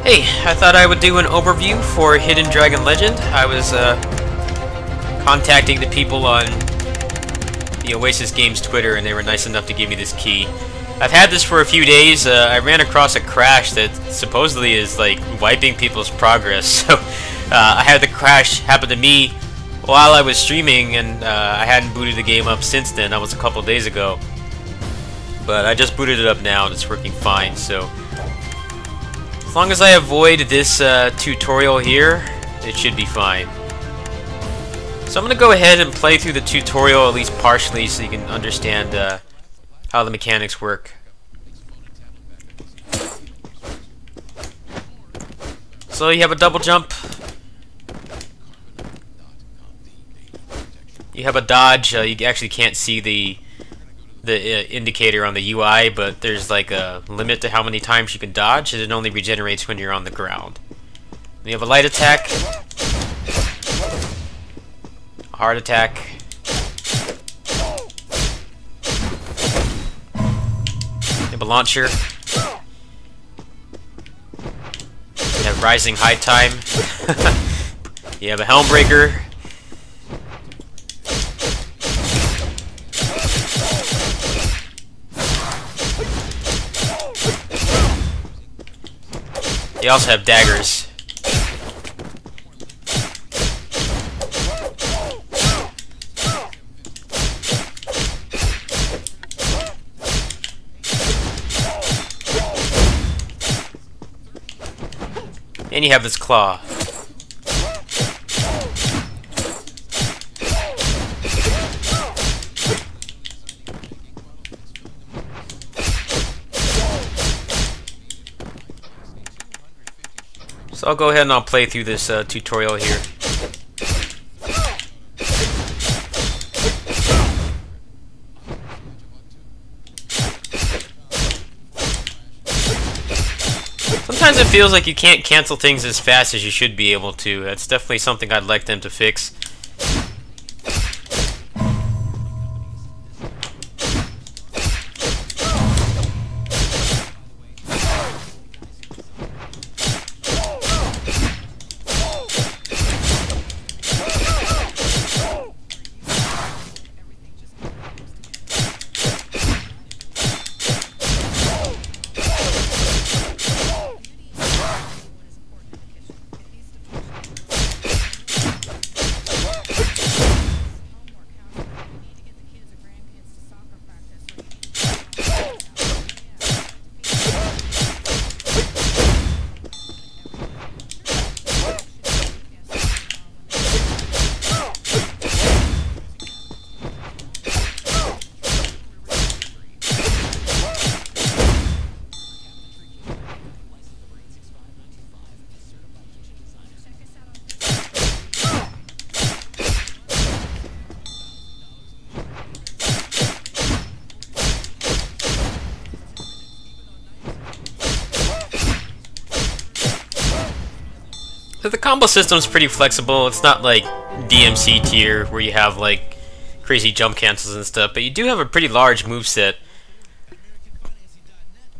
Hey, I thought I would do an overview for Hidden Dragon Legend. I was contacting the people on the Oasis Games Twitter, and they were nice enough to give me this key. I've had this for a few days. I ran across a crash that supposedly is like wiping people's progress. So I had the crash happen to me while I was streaming, and I hadn't booted the game up since then. That was a couple days ago. But I just booted it up now, and it's working fine. So as long as I avoid this tutorial here, it should be fine. So I'm going to go ahead and play through the tutorial, at least partially, so you can understand how the mechanics work. So you have a double jump. You have a dodge. You actually can't see the indicator on the UI, but there's like a limit to how many times you can dodge, and it only regenerates when you're on the ground. And you have a light attack, a hard attack, you have a launcher, you have rising high time, you have a helm breaker, you also have daggers. And you have this claw. So I'll go ahead and I'll play through this tutorial here. Sometimes it feels like you can't cancel things as fast as you should be able to. That's definitely something I'd like them to fix. So the combo system's pretty flexible. It's not like DMC tier where you have like crazy jump cancels and stuff, but you do have a pretty large moveset.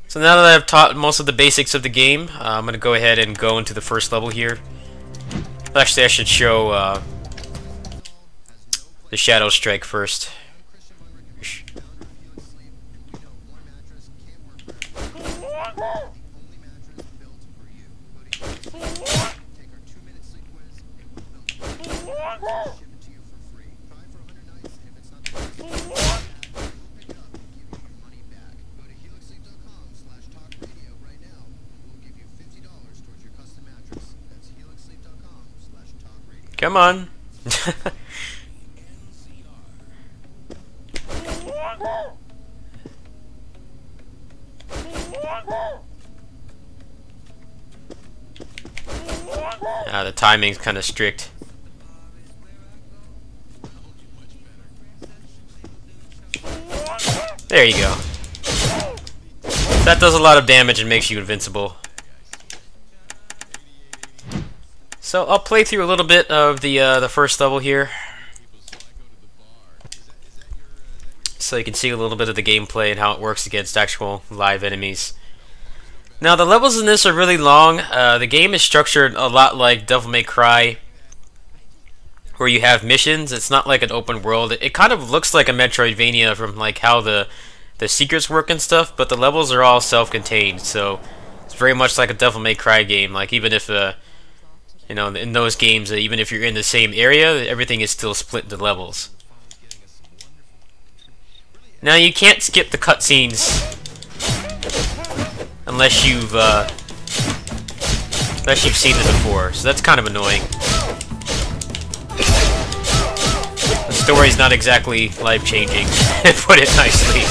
So now that I've taught most of the basics of the game, I'm going to go ahead and go into the first level here. Actually, I should show the Shadow Strike first. Come on. The timing's kind of strict. There you go. That does a lot of damage and makes you invincible. So I'll play through a little bit of the first level here, so you can see a little bit of the gameplay and how it works against actual live enemies. Now the levels in this are really long. The game is structured a lot like Devil May Cry, where you have missions. It's not like an open world. It kind of looks like a Metroidvania from like how the secrets work and stuff, but the levels are all self-contained, so it's very much like a Devil May Cry game. Like even if you know, in those games, even if you're in the same area, everything is still split into levels. Now you can't skip the cutscenes unless you've seen it before, so that's kind of annoying. The story's not exactly life-changing, to put it nicely.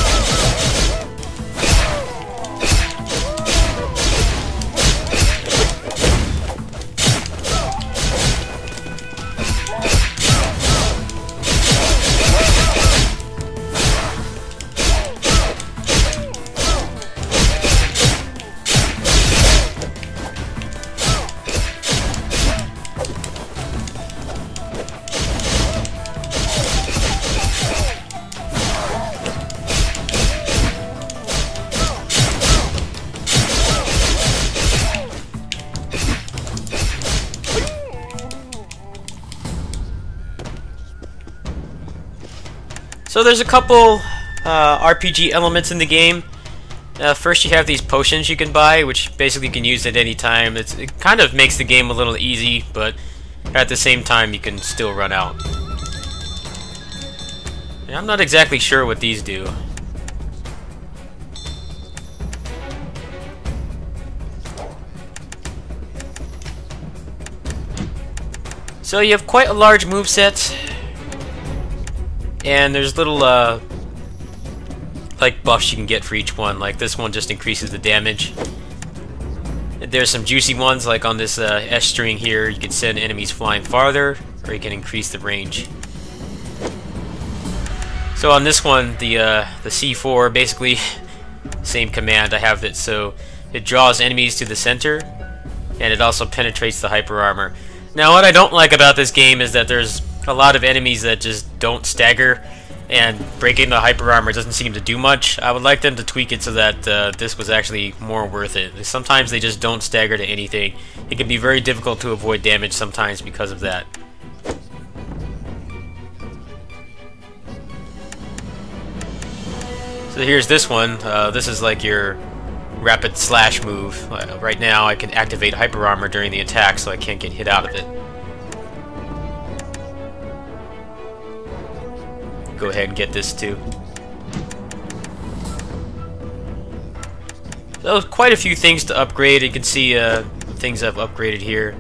So there's a couple RPG elements in the game. First you have these potions you can buy, which basically you can use at any time. It kind of makes the game a little easy, but at the same time you can still run out. And I'm not exactly sure what these do. So you have quite a large moveset. And there's little, like, buffs you can get for each one. Like, this one just increases the damage. There's some juicy ones, like on this S string here, you can send enemies flying farther, or you can increase the range. So on this one, the C4, basically, same command, I have it, so it draws enemies to the center, and it also penetrates the hyper armor. Now, what I don't like about this game is that there's a lot of enemies that just don't stagger, and breaking the hyper armor doesn't seem to do much. I would like them to tweak it so that this was actually more worth it. Sometimes they just don't stagger to anything. It can be very difficult to avoid damage sometimes because of that. So here's this one. This is like your rapid slash move. Right now I can activate hyper armor during the attack, so I can't get hit out of it. Go ahead and get this too. So quite a few things to upgrade. You can see things I've upgraded here.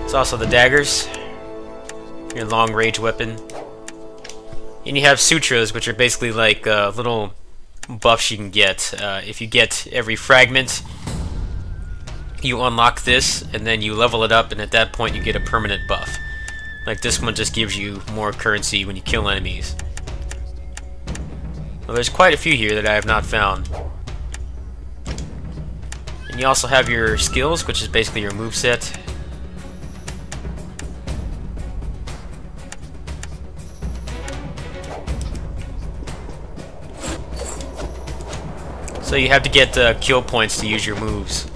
It's also the daggers, your long range weapon. And you have sutras, which are basically like little buffs you can get. If you get every fragment, you unlock this, and then you level it up, and at that point you get a permanent buff. Like this one just gives you more currency when you kill enemies. Well, there's quite a few here that I have not found. And you also have your skills, which is basically your moveset. So you have to get kill points to use your moves.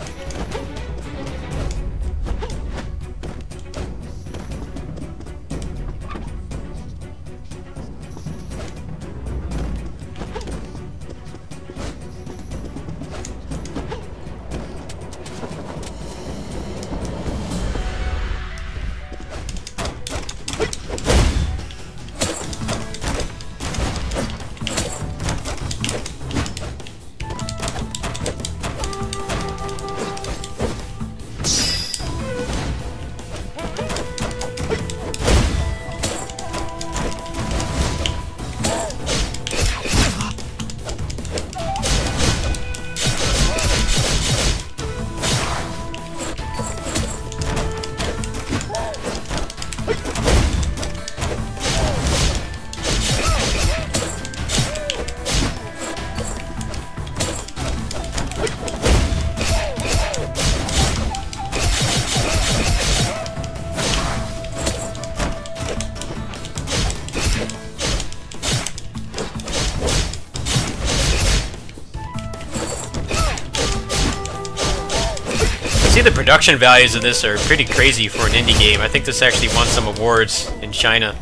See, the production values of this are pretty crazy for an indie game. I think this actually won some awards in China.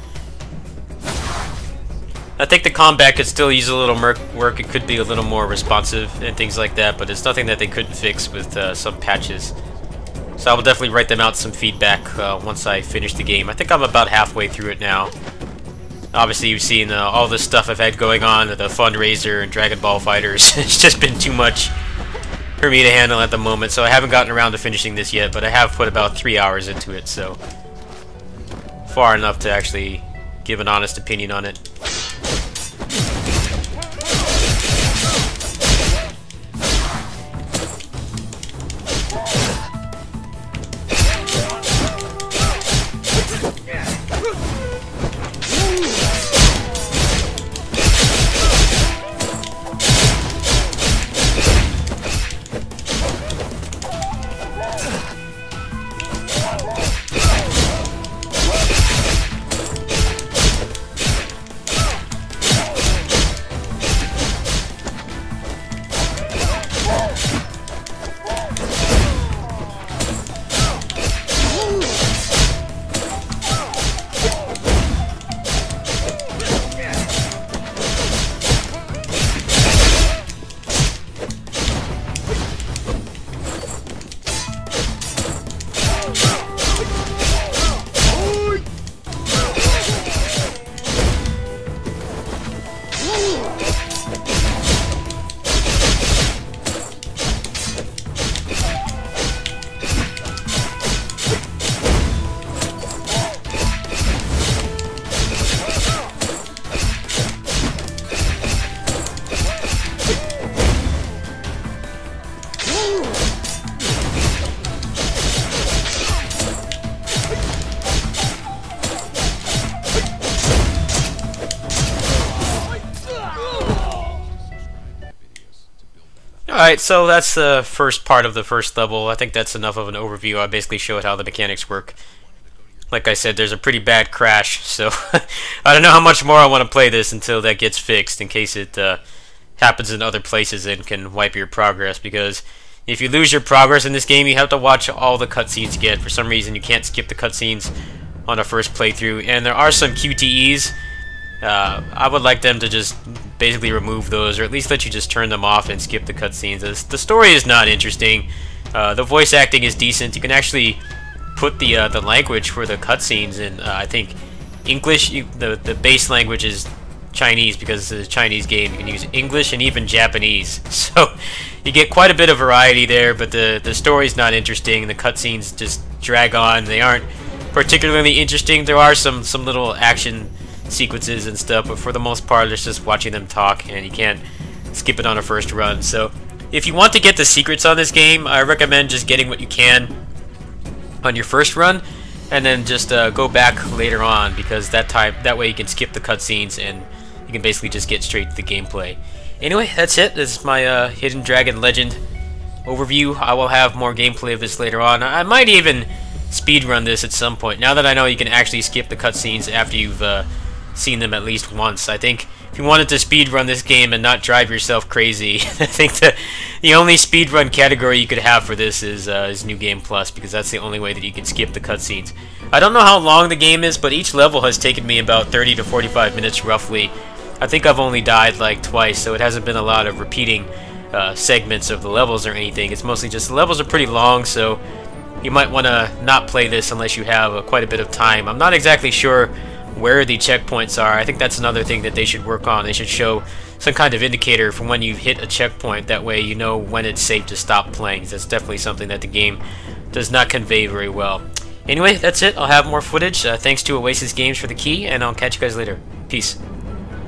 I think the combat could still use a little work. It could be a little more responsive and things like that, but it's nothing that they couldn't fix with some patches. So I will definitely write them out some feedback once I finish the game. I think I'm about halfway through it now. Obviously, you've seen all this stuff I've had going on, the fundraiser and Dragon Ball Fighters. It's just been too much for me to handle at the moment, so I haven't gotten around to finishing this yet, but I have put about 3 hours into it, so far enough to actually give an honest opinion on it. Alright, so that's the first part of the first level. I think that's enough of an overview. I basically showed how the mechanics work. Like I said, there's a pretty bad crash, so I don't know how much more I want to play this until that gets fixed, in case it happens in other places and can wipe your progress, because if you lose your progress in this game, you have to watch all the cutscenes again. For some reason, you can't skip the cutscenes on a first playthrough, and there are some QTEs. I would like them to just basically remove those, or at least let you just turn them off and skip the cutscenes. The story is not interesting. The voice acting is decent. You can actually put the language for the cutscenes in, I think, English. The base language is Chinese because it's a Chinese game. You can use English and even Japanese. So you get quite a bit of variety there, but the story's not interesting. The cutscenes just drag on. They aren't particularly interesting. There are some little action sequences and stuff, but for the most part it's just watching them talk, and you can't skip it on a first run. So if you want to get the secrets on this game, I recommend just getting what you can on your first run, and then just go back later on, because that way you can skip the cutscenes and you can basically just get straight to the gameplay. Anyway, that's it. This is my Hidden Dragon Legend overview. I will have more gameplay of this later on. I might even speedrun this at some point, now that I know you can actually skip the cutscenes after you've seen them at least once. I think if you wanted to speedrun this game and not drive yourself crazy, I think the only speedrun category you could have for this is New Game Plus, because that's the only way that you can skip the cutscenes. I don't know how long the game is, but each level has taken me about 30 to 45 minutes roughly. I think I've only died like twice, so it hasn't been a lot of repeating segments of the levels or anything. It's mostly just the levels are pretty long, so you might want to not play this unless you have quite a bit of time. I'm not exactly sure where the checkpoints are. I think that's another thing that they should work on. They should show some kind of indicator for when you hit a checkpoint. That way you know when it's safe to stop playing. That's definitely something that the game does not convey very well. Anyway, that's it. I'll have more footage. Thanks to Oasis Games for the key, and I'll catch you guys later. Peace.